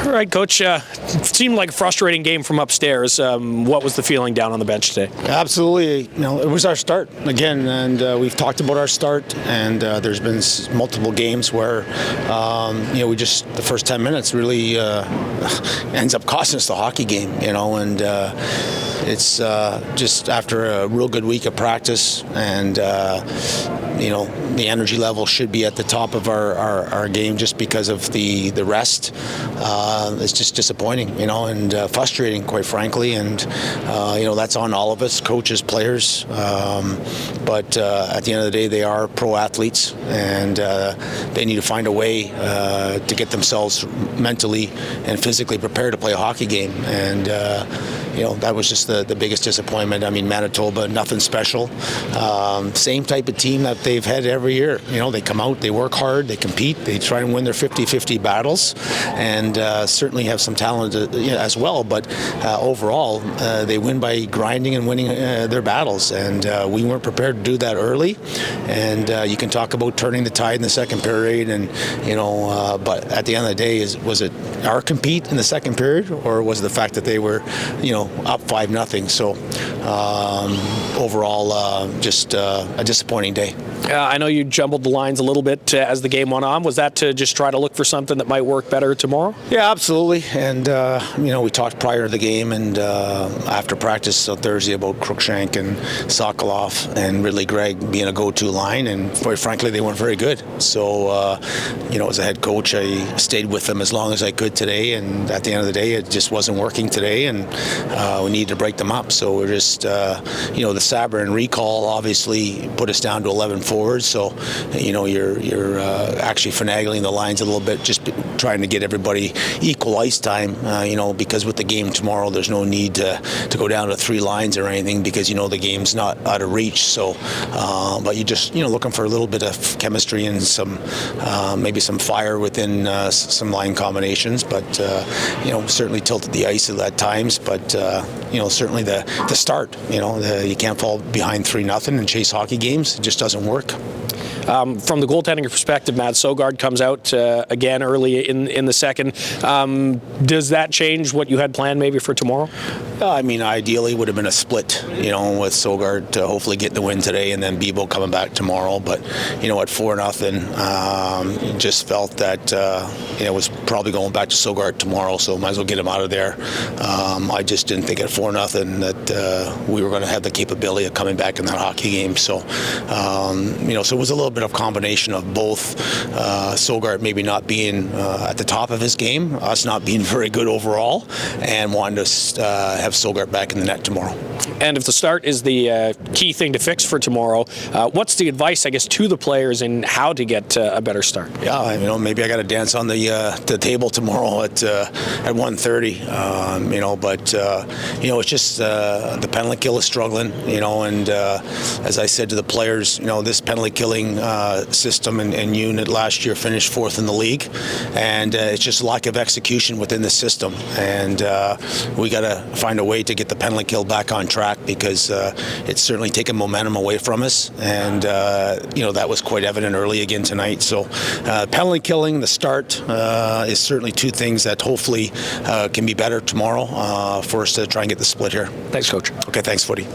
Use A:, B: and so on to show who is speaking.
A: All right, Coach. It seemed like a frustrating game from upstairs. What was the feeling down on the bench today?
B: Absolutely. It was our start again, and we've talked about our start. And there's been multiple games where, we just the first 10 minutes really ends up costing us the hockey game. And it's just after a real good week of practice, and the energy level should be at the top of our game just because of the rest. It's just disappointing, and frustrating, quite frankly. And that's on all of us, coaches, players. But at the end of the day, they are pro athletes, and they need to find a way to get themselves mentally and physically prepared to play a hockey game. And that was just the biggest disappointment. I mean, Manitoba, nothing special. Same type of team that they've had every year. They come out, they work hard, they compete, they try and win their 50-50 battles, and certainly have some talent as well. But overall, they win by grinding and winning their battles. And we weren't prepared to do that early. And you can talk about turning the tide in the second period, and but at the end of the day, was it our compete in the second period, or was it the fact that they were, up 5-0? So overall, just a disappointing day.
A: I know you jumbled the lines a little bit as the game went on. Was that to just try to look for something that might work better tomorrow?
B: Yeah, absolutely. And, we talked prior to the game and after practice on Thursday about Cruikshank and Sokolov and Ridley Gregg being a go-to line. And quite frankly, they weren't very good. So, as a head coach, I stayed with them as long as I could today. And at the end of the day, it just wasn't working today. And we needed to break them up. So we're just, the Sabre and recall obviously put us down to 11 forwards. So, you're actually finagling the lines a little bit, just trying to get everybody equal ice time, because with the game tomorrow, there's no need to go down to 3 lines or anything, because, the game's not out of reach. So, but you just, looking for a little bit of chemistry and some, maybe some fire within some line combinations. But, certainly tilted the ice at times. But, certainly the start, you can't fall behind 3-0 and chase hockey games. It just doesn't work.
A: From the goaltending perspective, Matt Sogard comes out again early in the second. Does that change what you had planned maybe for tomorrow?
B: Ideally would have been a split, with Sogard to hopefully get the win today and then Bebo coming back tomorrow. But, at 4-0, just felt that it was probably going back to Sogard tomorrow, so might as well get him out of there. I just didn't think at 4-0 that we were going to have the capability of coming back in that hockey game. So, so it was a little bit of combination of both. Sogard maybe not being at the top of his game, us not being very good overall, and wanting to have Sogard back in the net tomorrow.
A: And if the start is the key thing to fix for tomorrow, what's the advice, I guess, to the players in how to get a better start?
B: Yeah, maybe I got to dance on the table tomorrow at 1:30. But it's just the penalty kill is struggling. And as I said to the players, this penalty killing system and unit last year finished 4th in the league, and it's just lack of execution within the system. And we got to find a way to get the penalty kill back on track, because it's certainly taken momentum away from us, and that was quite evident early again tonight. So penalty killing, the start, is certainly 2 things that hopefully can be better tomorrow for us to try and get the split here.
A: Thanks, Coach.
B: Okay, thanks, Footy.